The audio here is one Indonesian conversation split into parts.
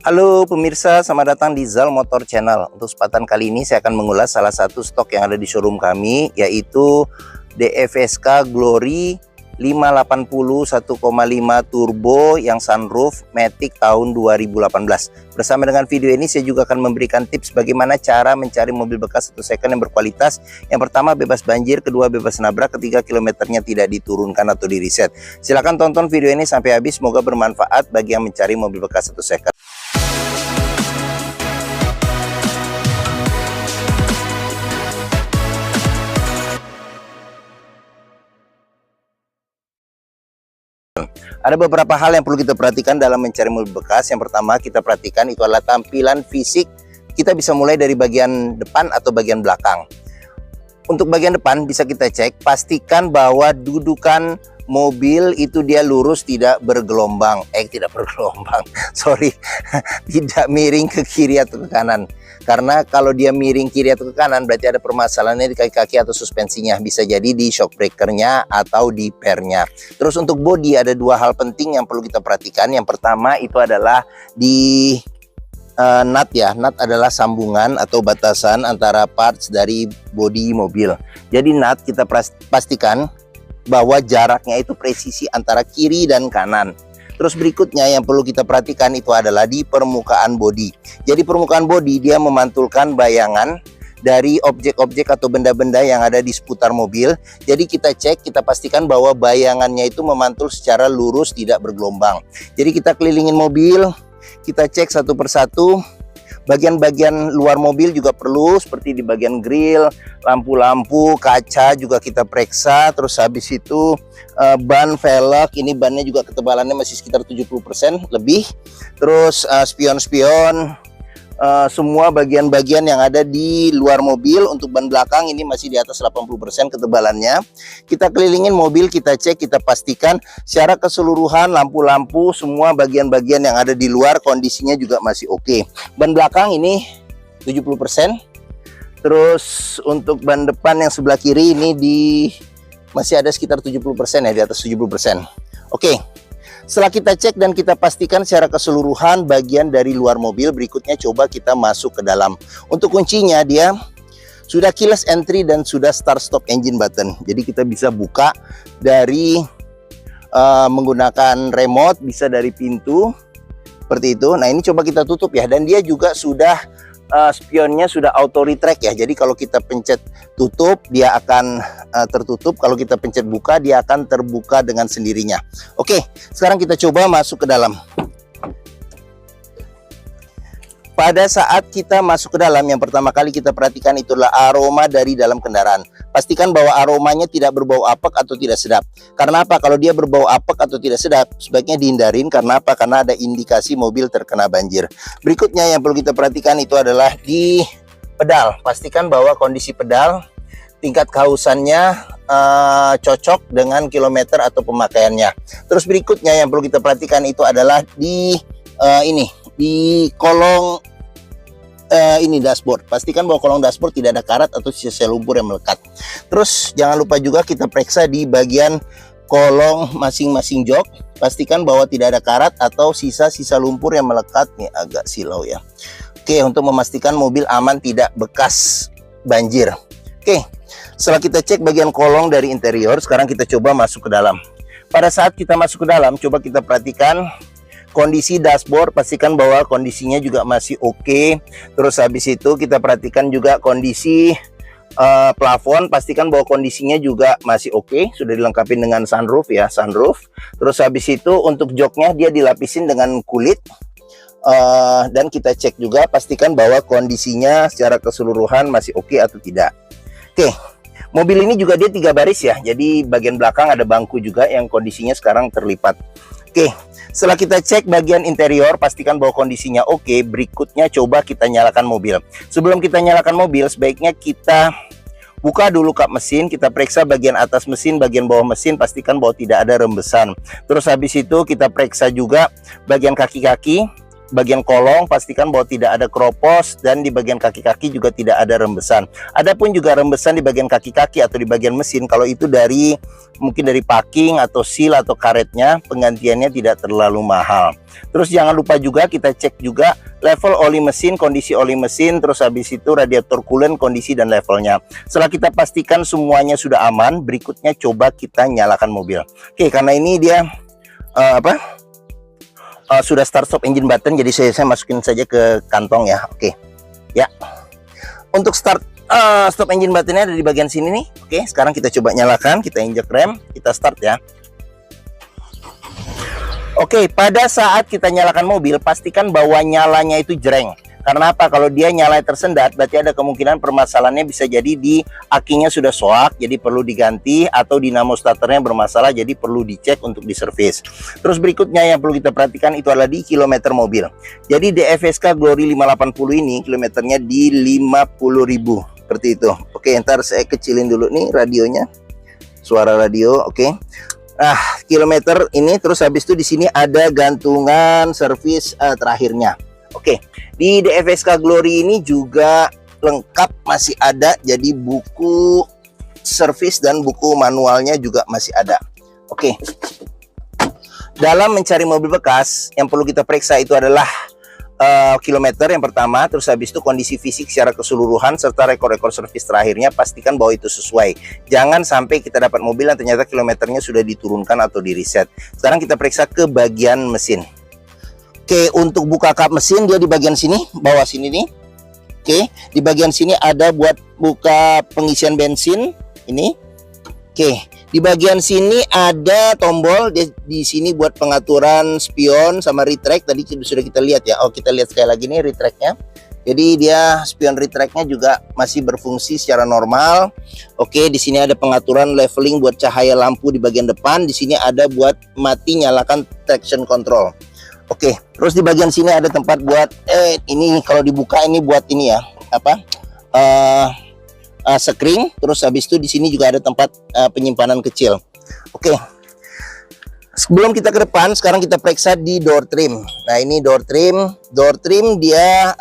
Halo pemirsa, selamat datang di Zal Motor Channel. Untuk kesempatan kali ini saya akan mengulas salah satu stok yang ada di showroom kami, yaitu DFSK Glory 580 1,5 turbo yang sunroof Matic tahun 2018. Bersama dengan video ini saya juga akan memberikan tips bagaimana cara mencari mobil bekas atau second yang berkualitas. Yang pertama bebas banjir, kedua bebas nabrak, ketiga kilometernya tidak diturunkan atau di reset. Silahkan tonton video ini sampai habis, semoga bermanfaat bagi yang mencari mobil bekas atau second. Ada beberapa hal yang perlu kita perhatikan dalam mencari mobil bekas. Yang pertama kita perhatikan itu adalah tampilan fisik. Kita bisa mulai dari bagian depan atau bagian belakang. Untuk bagian depan bisa kita cek, pastikan bahwa dudukan mobil itu dia lurus, tidak bergelombang. Tidak bergelombang, sorry. Tidak miring ke kiri atau ke kanan. Karena kalau dia miring kiri atau ke kanan berarti ada permasalahannya di kaki-kaki atau suspensinya. Bisa jadi di shock breakernya atau di pernya. Terus untuk bodi ada dua hal penting yang perlu kita perhatikan. Yang pertama itu adalah di nut ya. Nut adalah sambungan atau batasan antara parts dari bodi mobil. Jadi nut kita pastikan bahwa jaraknya itu presisi antara kiri dan kanan. Terus berikutnya yang perlu kita perhatikan itu adalah di permukaan bodi. Jadi permukaan bodi dia memantulkan bayangan dari objek-objek atau benda-benda yang ada di seputar mobil. Jadi kita cek, kita pastikan bahwa bayangannya itu memantul secara lurus, tidak bergelombang. Jadi kita kelilingin mobil, kita cek satu persatu. Bagian-bagian luar mobil juga perlu, seperti di bagian grill, lampu-lampu, kaca juga kita periksa. Terus habis itu ban velg, ini bannya juga ketebalannya masih sekitar 70% lebih. Terus spion-spion, semua bagian-bagian yang ada di luar mobil. Untuk ban belakang ini masih di atas 80% ketebalannya. Kita kelilingin mobil, kita cek, kita pastikan secara keseluruhan lampu-lampu, semua bagian-bagian yang ada di luar kondisinya juga masih oke. Ban belakang ini 70%. Terus untuk ban depan yang sebelah kiri ini masih ada sekitar 70% ya, di atas 70%. Oke. Setelah kita cek dan kita pastikan secara keseluruhan bagian dari luar mobil, berikutnya coba kita masuk ke dalam. Untuk kuncinya dia sudah keyless entry dan sudah start stop engine button. Jadi kita bisa buka dari menggunakan remote, bisa dari pintu seperti itu. Nah ini coba kita tutup ya, dan dia juga sudah spionnya sudah auto retract ya. Jadi kalau kita pencet tutup dia akan tertutup, kalau kita pencet buka dia akan terbuka dengan sendirinya. Oke, sekarang kita coba masuk ke dalam. Pada saat kita masuk ke dalam, yang pertama kali kita perhatikan itulah aroma dari dalam kendaraan. Pastikan bahwa aromanya tidak berbau apek atau tidak sedap. Karena apa? Kalau dia berbau apek atau tidak sedap, sebaiknya dihindarin. Karena apa? Karena ada indikasi mobil terkena banjir. Berikutnya yang perlu kita perhatikan itu adalah di pedal. Pastikan bahwa kondisi pedal, tingkat kehausannya cocok dengan kilometer atau pemakaiannya. Terus berikutnya yang perlu kita perhatikan itu adalah di di kolong ini dashboard. Pastikan bahwa kolong dashboard tidak ada karat atau sisa lumpur yang melekat. Terus jangan lupa juga kita periksa di bagian kolong masing-masing jok. Pastikan bahwa tidak ada karat atau sisa-sisa lumpur yang melekat. Nih agak silau ya. Oke, untuk memastikan mobil aman tidak bekas banjir. Oke, setelah kita cek bagian kolong dari interior, sekarang kita coba masuk ke dalam. Pada saat kita masuk ke dalam, coba kita perhatikan kondisi dashboard, pastikan bahwa kondisinya juga masih oke. Terus habis itu kita perhatikan juga kondisi plafon, pastikan bahwa kondisinya juga masih oke. Sudah dilengkapi dengan sunroof ya, sunroof. Terus habis itu untuk joknya dia dilapisin dengan kulit. Dan kita cek juga, pastikan bahwa kondisinya secara keseluruhan masih oke atau tidak. Oke, mobil ini juga dia 3 baris ya. Jadi bagian belakang ada bangku juga yang kondisinya sekarang terlipat. Oke, setelah kita cek bagian interior, pastikan bahwa kondisinya oke. Berikutnya coba kita nyalakan mobil. Sebelum kita nyalakan mobil, sebaiknya kita buka dulu kap mesin, kita periksa bagian atas mesin, bagian bawah mesin, pastikan bahwa tidak ada rembesan. Terus habis itu kita periksa juga bagian kaki-kaki. bagian kolong pastikan bahwa tidak ada keropos, dan di bagian kaki-kaki juga tidak ada rembesan. Adapun juga rembesan di bagian kaki-kaki atau di bagian mesin, kalau itu dari mungkin dari packing atau seal atau karetnya, penggantiannya tidak terlalu mahal. Terus jangan lupa juga kita cek juga level oli mesin, kondisi oli mesin, terus habis itu radiator coolant, kondisi dan levelnya. Setelah kita pastikan semuanya sudah aman, berikutnya coba kita nyalakan mobil. Oke, karena ini dia sudah start stop engine button, jadi saya masukin saja ke kantong ya. Oke ya, untuk start stop engine buttonnya ada di bagian sini nih. Oke, sekarang kita coba nyalakan, kita injek rem, kita start ya. Oke, pada saat kita nyalakan mobil, pastikan bahwa nyalanya itu jreng. Karena apa? Kalau dia nyala tersendat, berarti ada kemungkinan permasalahannya bisa jadi di akinya sudah soak, jadi perlu diganti, atau dinamo starternya bermasalah, jadi perlu dicek untuk diservis. Terus berikutnya yang perlu kita perhatikan itu adalah di kilometer mobil. Jadi DFSK Glory 580 ini kilometernya di 50.000 seperti itu. Oke, ntar saya kecilin dulu nih radionya, suara radio. Oke. Nah, kilometer ini, terus habis itu di sini ada gantungan servis terakhirnya. Oke, di DFSK Glory ini juga lengkap masih ada, jadi buku servis dan buku manualnya juga masih ada. Oke, dalam mencari mobil bekas yang perlu kita periksa itu adalah kilometer yang pertama, terus habis itu kondisi fisik secara keseluruhan serta rekor-rekor servis terakhirnya, pastikan bahwa itu sesuai. Jangan sampai kita dapat mobil yang ternyata kilometernya sudah diturunkan atau di reset. Sekarang kita periksa ke bagian mesin. Oke, untuk buka kap mesin dia di bagian sini, bawah sini nih. Oke, di bagian sini ada buat buka pengisian bensin ini. Oke, di bagian sini ada tombol di sini buat pengaturan spion sama retract. Tadi sudah kita lihat ya. Oh, kita lihat sekali lagi nih retractnya. Jadi dia spion retractnya juga masih berfungsi secara normal. Oke, di sini ada pengaturan leveling buat cahaya lampu di bagian depan. Di sini ada buat mati nyalakan traction control. Oke, terus di bagian sini ada tempat buat ini kalau dibuka ini buat ini ya, screen. Terus habis itu di sini juga ada tempat penyimpanan kecil. Oke. Sebelum kita ke depan, sekarang kita periksa di door trim. Nah, ini door trim. Door trim dia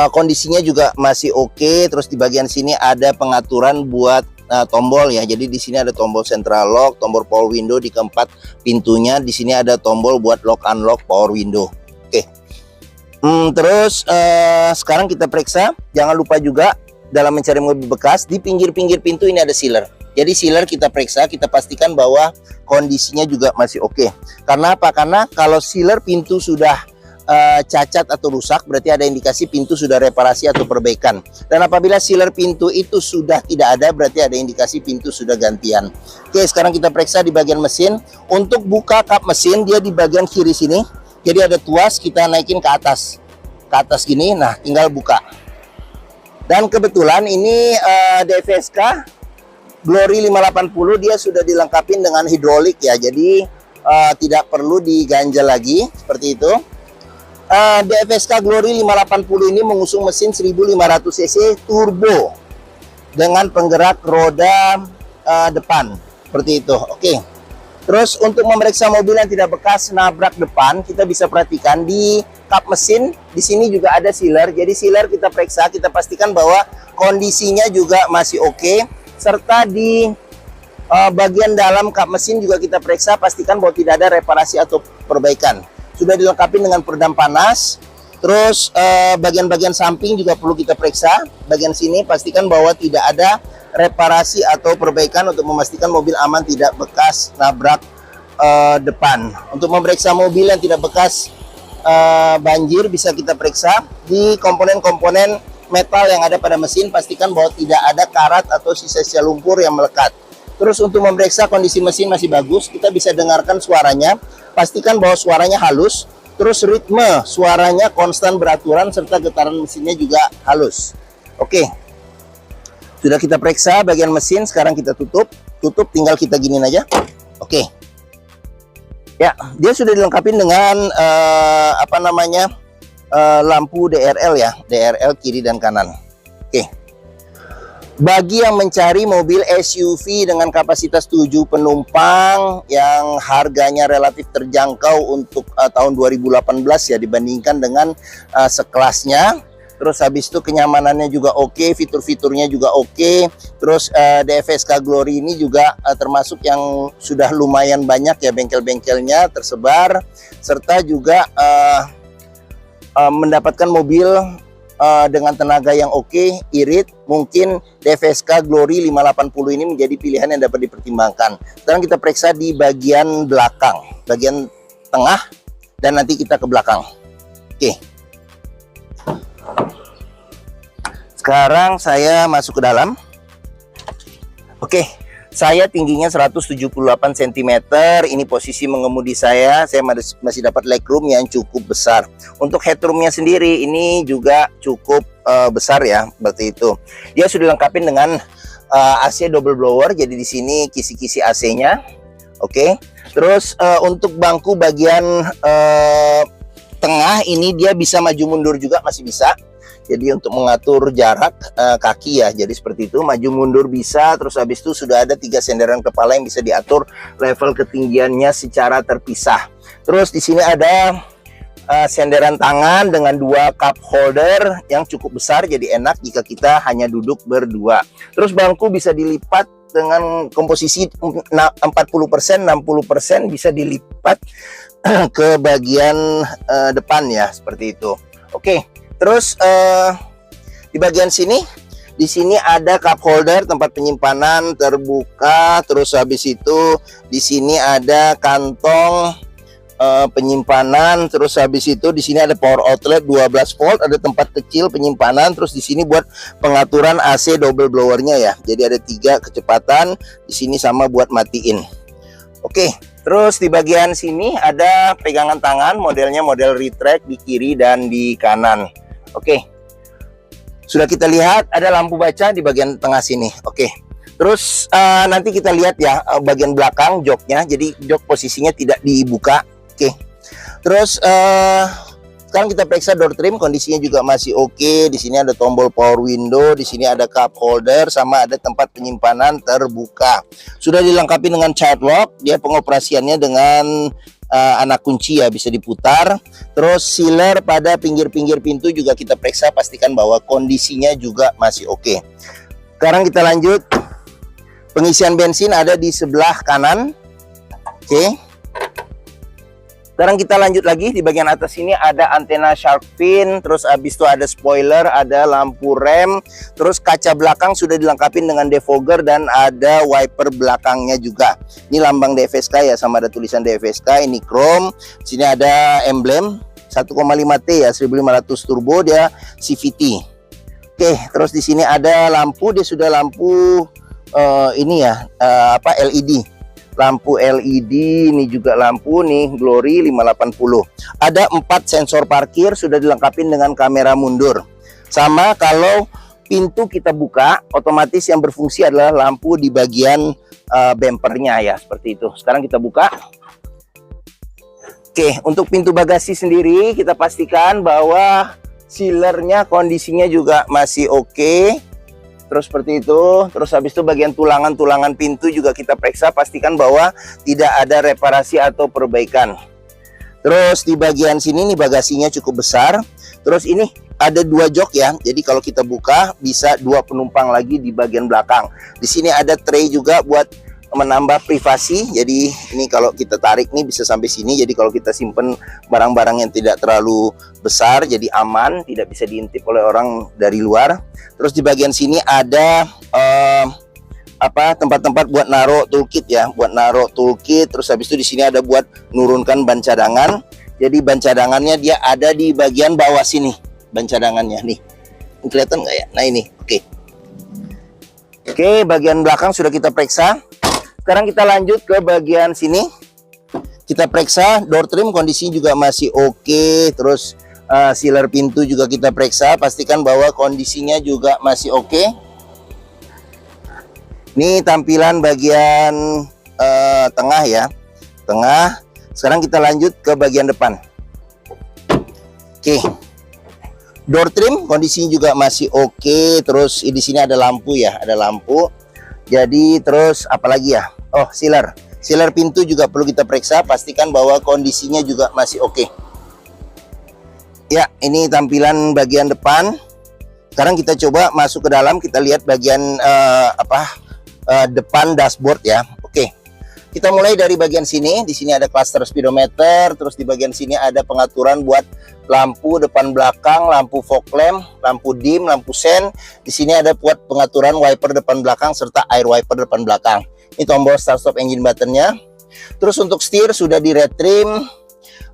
kondisinya juga masih oke. Terus di bagian sini ada pengaturan buat tombol ya. Jadi di sini ada tombol central lock, tombol power window di keempat pintunya. Di sini ada tombol buat lock unlock power window. Oke. Terus sekarang kita periksa. Jangan lupa juga dalam mencari mobil bekas, di pinggir-pinggir pintu ini ada sealer. Jadi sealer kita periksa, kita pastikan bahwa kondisinya juga masih oke. Karena apa? Karena kalau sealer pintu sudah cacat atau rusak, berarti ada indikasi pintu sudah reparasi atau perbaikan. Dan apabila sealer pintu itu sudah tidak ada, berarti ada indikasi pintu sudah gantian. Oke, sekarang kita periksa di bagian mesin. Untuk buka kap mesin, dia di bagian kiri sini. Jadi ada tuas, kita naikin ke atas gini. Nah, tinggal buka. Dan kebetulan ini DFSK Glory 580 dia sudah dilengkapi dengan hidrolik ya. Jadi tidak perlu diganjel lagi seperti itu. DFSK Glory 580 ini mengusung mesin 1500 cc turbo dengan penggerak roda depan seperti itu. Oke. Terus untuk memeriksa mobil yang tidak bekas nabrak depan, kita bisa perhatikan di kap mesin di sini juga ada sealer. Jadi sealer kita periksa, kita pastikan bahwa kondisinya juga masih oke. Serta di bagian dalam kap mesin juga kita periksa, pastikan bahwa tidak ada reparasi atau perbaikan. Sudah dilengkapi dengan peredam panas. Terus bagian-bagian samping juga perlu kita periksa. Bagian sini pastikan bahwa tidak ada reparasi atau perbaikan untuk memastikan mobil aman tidak bekas nabrak depan. Untuk memeriksa mobil yang tidak bekas banjir bisa kita periksa di komponen-komponen metal yang ada pada mesin. Pastikan bahwa tidak ada karat atau sisa-sisa lumpur yang melekat. Terus untuk memeriksa kondisi mesin masih bagus, kita bisa dengarkan suaranya. Pastikan bahwa suaranya halus, terus ritme suaranya konstan beraturan, serta getaran mesinnya juga halus. Oke, sudah kita periksa bagian mesin, sekarang kita tutup, tinggal kita giniin aja. Oke, ya dia sudah dilengkapi dengan lampu DRL ya, DRL kiri dan kanan. Oke, Bagi yang mencari mobil SUV dengan kapasitas 7 penumpang yang harganya relatif terjangkau untuk tahun 2018 ya, dibandingkan dengan sekelasnya. Terus habis itu kenyamanannya juga oke, fitur-fiturnya juga oke. Terus DFSK Glory ini juga termasuk yang sudah lumayan banyak ya bengkel-bengkelnya tersebar, serta juga mendapatkan mobil dengan tenaga yang oke, irit. Mungkin DFSK Glory 580 ini menjadi pilihan yang dapat dipertimbangkan. Sekarang kita periksa di bagian belakang, bagian tengah, dan nanti kita ke belakang. Oke. Sekarang saya masuk ke dalam. Oke. Saya tingginya 178 cm, ini posisi mengemudi saya masih dapat legroom yang cukup besar. Untuk headroomnya sendiri ini juga cukup besar ya, seperti itu. Dia sudah dilengkapi dengan AC double blower, jadi di sini kisi-kisi AC-nya. Oke. Terus untuk bangku bagian tengah ini dia bisa maju mundur juga, masih bisa. Jadi untuk mengatur jarak kaki ya, jadi seperti itu, maju mundur bisa. Terus habis itu sudah ada 3 senderan kepala yang bisa diatur level ketinggiannya secara terpisah. Terus di sini ada senderan tangan dengan 2 cup holder yang cukup besar, jadi enak jika kita hanya duduk berdua. Terus bangku bisa dilipat dengan komposisi 40%, 60% bisa dilipat ke bagian depan ya, seperti itu. Oke. Terus di bagian sini, di sini ada cup holder tempat penyimpanan terbuka. Terus habis itu di sini ada kantong penyimpanan. Terus habis itu di sini ada power outlet 12 volt, ada tempat kecil penyimpanan. Terus di sini buat pengaturan AC double blowernya ya. Jadi ada 3 kecepatan di sini sama buat matiin. Oke. Terus di bagian sini ada pegangan tangan, modelnya model retract di kiri dan di kanan. Oke, sudah kita lihat ada lampu baca di bagian tengah sini. Oke, terus nanti kita lihat ya bagian belakang joknya. Jadi jok posisinya tidak dibuka. Oke, terus sekarang kita periksa door trim, kondisinya juga masih oke. Di sini ada tombol power window, di sini ada cup holder, sama ada tempat penyimpanan terbuka. Sudah dilengkapi dengan child lock, dia pengoperasiannya dengan anak kunci ya, bisa diputar. Terus sealer pada pinggir-pinggir pintu juga kita periksa, pastikan bahwa kondisinya juga masih oke. Sekarang kita lanjut. Pengisian bensin ada di sebelah kanan. Oke. Sekarang kita lanjut lagi, di bagian atas ini ada antena shark fin, terus habis itu ada spoiler, ada lampu rem, terus kaca belakang sudah dilengkapi dengan defogger dan ada wiper belakangnya juga. Ini lambang DFSK ya, sama ada tulisan DFSK, ini chrome. Di sini ada emblem 1,5T ya, 1500 turbo, dia CVT. Oke, terus di sini ada lampu, dia sudah lampu ini ya, LED. Lampu LED, ini juga lampu nih Glory 580. Ada 4 sensor parkir, sudah dilengkapi dengan kamera mundur. Sama kalau pintu kita buka, otomatis yang berfungsi adalah lampu di bagian bempernya ya, seperti itu. Sekarang kita buka. Oke, untuk pintu bagasi sendiri kita pastikan bahwa sealernya kondisinya juga masih oke. Terus seperti itu. Terus habis itu bagian tulangan-tulangan pintu juga kita periksa, pastikan bahwa tidak ada reparasi atau perbaikan. Terus di bagian sini nih bagasinya cukup besar. Terus ini ada 2 jok ya. Jadi kalau kita buka bisa 2 penumpang lagi di bagian belakang. Di sini ada tray juga buat menambah privasi. Jadi ini kalau kita tarik nih bisa sampai sini. Jadi kalau kita simpen barang-barang yang tidak terlalu besar, jadi aman, tidak bisa diintip oleh orang dari luar. Terus di bagian sini ada tempat-tempat buat naruh toolkit ya, buat naruh toolkit. Terus habis itu di sini ada buat nurunkan ban cadangan. Jadi ban cadangannya dia ada di bagian bawah sini, ban cadangannya nih. Ini kelihatan nggak ya? Nah ini, oke. Oke, bagian belakang sudah kita periksa. Sekarang kita lanjut ke bagian sini. Kita periksa door trim, kondisinya juga masih oke. Terus sealer pintu juga kita periksa, pastikan bahwa kondisinya juga masih oke. Ini tampilan bagian tengah ya, tengah. Sekarang kita lanjut ke bagian depan. Oke, Door trim kondisinya juga masih oke. Terus di sini ada lampu ya, ada lampu. Jadi terus apalagi ya? Oh, sealer pintu juga perlu kita periksa, pastikan bahwa kondisinya juga masih oke. Ya, ini tampilan bagian depan. Sekarang kita coba masuk ke dalam, kita lihat bagian depan dashboard ya. Oke. Kita mulai dari bagian sini. Di sini ada cluster speedometer, terus di bagian sini ada pengaturan buat lampu depan belakang, lampu fog lamp, lampu dim, lampu sen. Di sini ada buat pengaturan wiper depan belakang serta air wiper depan belakang. Ini tombol start stop engine buttonnya. Terus untuk setir sudah di red trim.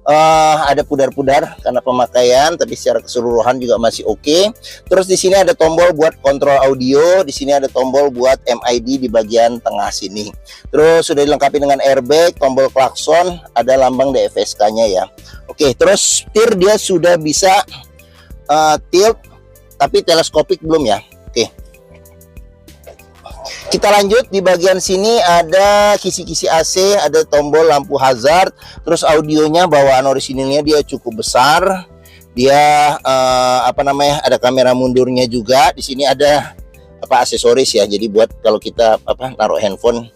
Ada pudar-pudar karena pemakaian, tapi secara keseluruhan juga masih oke. Terus di sini ada tombol buat kontrol audio, di sini ada tombol buat MID di bagian tengah sini. Terus sudah dilengkapi dengan airbag, tombol klakson, ada lambang DFSK-nya ya. Oke, terus setir dia sudah bisa tilt, tapi teleskopik belum ya. Oke. Kita lanjut, di bagian sini ada kisi-kisi AC, ada tombol lampu hazard, terus audionya bawaan orisinilnya dia cukup besar. Dia ada kamera mundurnya juga. Di sini ada aksesoris ya. Jadi buat kalau kita naruh handphone,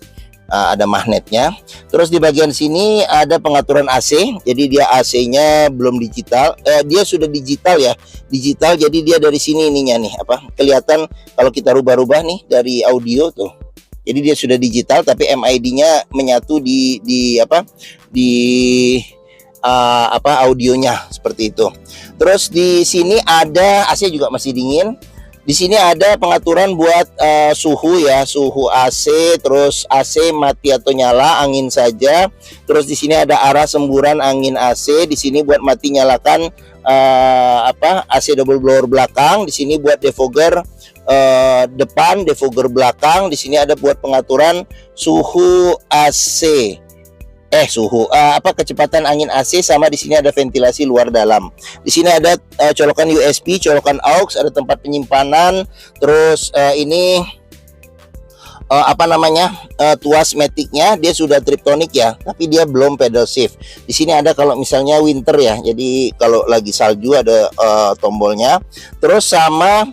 ada magnetnya. Terus di bagian sini ada pengaturan AC. Jadi dia AC-nya belum digital. Dia sudah digital ya. Digital, jadi dia dari sini ininya nih kelihatan kalau kita rubah-rubah nih dari audio tuh. Jadi dia sudah digital tapi MID-nya menyatu di audionya seperti itu. Terus di sini ada AC juga masih dingin. Di sini ada pengaturan buat suhu ya, suhu AC, terus AC mati atau nyala, angin saja. Terus di sini ada arah semburan angin AC. Di sini buat mati nyalakan AC double blower belakang. Di sini buat defogger depan, defogger belakang. Di sini ada buat pengaturan suhu AC. Kecepatan angin AC, sama di sini ada ventilasi luar dalam. Di sini ada colokan USB, colokan aux, ada tempat penyimpanan. Terus ini tuas maticnya dia sudah triptonic ya, tapi dia belum pedal shift. Di sini ada kalau misalnya winter ya, jadi kalau lagi salju ada tombolnya. Terus sama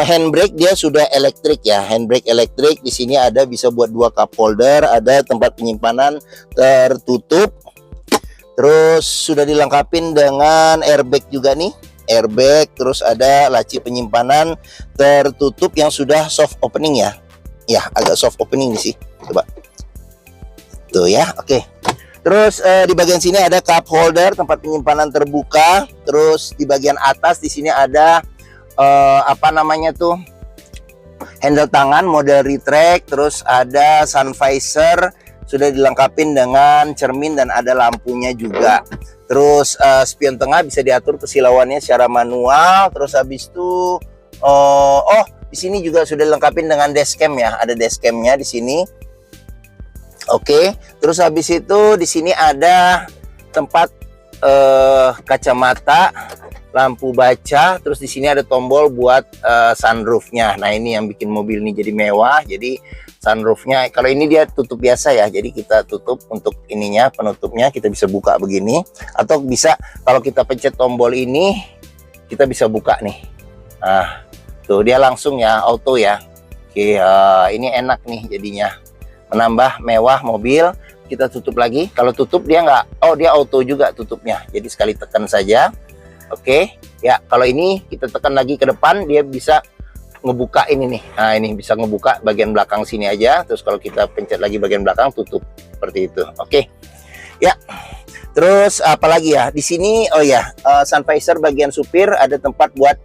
handbrake dia sudah elektrik ya, handbrake elektrik. Di sini ada bisa buat 2 cup holder, ada tempat penyimpanan tertutup. Terus sudah dilengkapi dengan airbag juga nih, airbag. Terus ada laci penyimpanan tertutup yang sudah soft opening ya. Ya, agak soft opening nih sih. Coba. Tuh ya, oke. Terus di bagian sini ada cup holder, tempat penyimpanan terbuka. Terus di bagian atas di sini ada handle tangan model retract. Terus ada sun visor, sudah dilengkapi dengan cermin dan ada lampunya juga. Terus spion tengah bisa diatur kesilauannya secara manual. Terus habis itu di sini juga sudah dilengkapi dengan dashcam ya, ada dashcamnya di sini. Oke, terus habis itu di sini ada tempat kacamata, lampu baca. Terus di sini ada tombol buat sunroofnya. Nah, ini yang bikin mobil ini jadi mewah. Jadi sunroofnya, kalau ini dia tutup biasa ya, jadi kita tutup untuk ininya, penutupnya kita bisa buka begini, atau bisa kalau kita pencet tombol ini kita bisa buka nih. Nah, tuh dia langsung ya, auto ya. Oke, ini enak nih jadinya, menambah mewah mobil. Kita tutup lagi, kalau tutup dia nggak, dia auto juga tutupnya, jadi sekali tekan saja. Oke ya, kalau ini kita tekan lagi ke depan, dia bisa ngebuka ini nih. Nah, ini bisa ngebuka bagian belakang sini aja. Terus kalau kita pencet lagi bagian belakang, tutup seperti itu. Oke ya. Terus apalagi ya di sini? Sun visor bagian supir ada tempat buat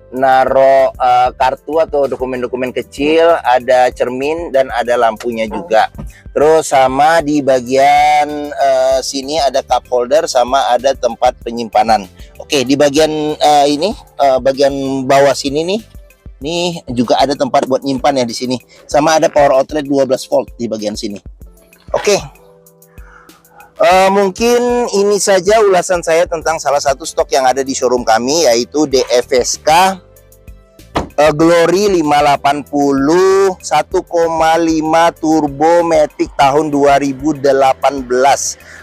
naro kartu atau dokumen-dokumen kecil, ada cermin dan ada lampunya juga. Terus sama di bagian sini ada cup holder sama ada tempat penyimpanan. Oke, di bagian bagian bawah sini nih juga ada tempat buat nyimpan ya di sini. Sama ada power outlet 12 volt di bagian sini. Oke. Mungkin ini saja ulasan saya tentang salah satu stok yang ada di showroom kami, yaitu DFSK Glory 580 1,5 Turbo Matic tahun 2018.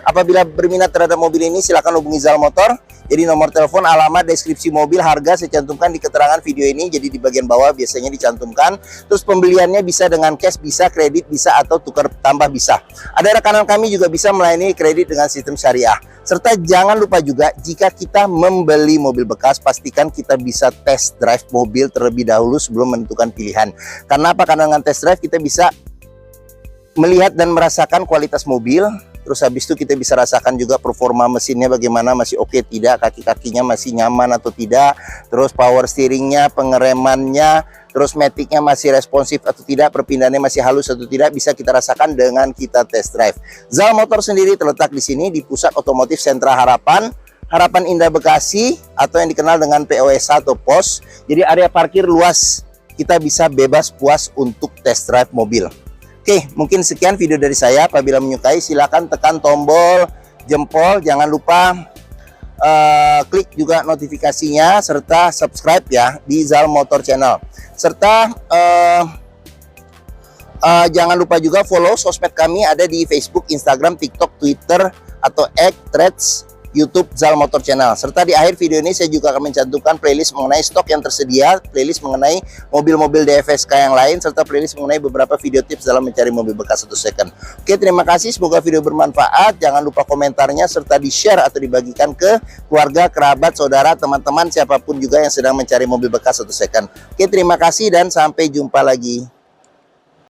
Apabila berminat terhadap mobil ini, silakan hubungi Zal Motor. Jadi nomor telepon, alamat, deskripsi mobil, harga saya cantumkan di keterangan video ini. Jadi di bagian bawah biasanya dicantumkan. Terus pembeliannya bisa dengan cash, bisa kredit, bisa atau tukar tambah bisa. Ada rekanan kami juga bisa melayani kredit dengan sistem syariah. Serta jangan lupa juga jika kita membeli mobil bekas, pastikan kita bisa test drive mobil terlebih dahulu sebelum menentukan pilihan. Karena apa? Karena dengan test drive kita bisa melihat dan merasakan kualitas mobil. Terus habis itu kita bisa rasakan juga performa mesinnya bagaimana, masih oke tidak, kaki-kakinya masih nyaman atau tidak. Terus power steeringnya, pengeremannya, terus maticnya masih responsif atau tidak, perpindahannya masih halus atau tidak, bisa kita rasakan dengan kita test drive. Zal Motor sendiri terletak di sini di Pusat Otomotif Sentra Harapan, Harapan Indah Bekasi, atau yang dikenal dengan POS atau POS. Jadi area parkir luas, kita bisa bebas puas untuk test drive mobil. Oke, mungkin sekian video dari saya. Apabila menyukai, silakan tekan tombol jempol. Jangan lupa klik juga notifikasinya serta subscribe ya di Zal Motor Channel. Serta jangan lupa juga follow sosmed kami, ada di Facebook, Instagram, TikTok, Twitter, atau X, Threads, YouTube Zal Motor Channel. Serta di akhir video ini saya juga akan mencantumkan playlist mengenai stok yang tersedia, playlist mengenai mobil-mobil DFSK yang lain, serta playlist mengenai beberapa video tips dalam mencari mobil bekas 1 second. Oke, terima kasih. Semoga video bermanfaat. Jangan lupa komentarnya serta di-share atau dibagikan ke keluarga, kerabat, saudara, teman-teman, siapapun juga yang sedang mencari mobil bekas 1 second. Oke, terima kasih dan sampai jumpa lagi.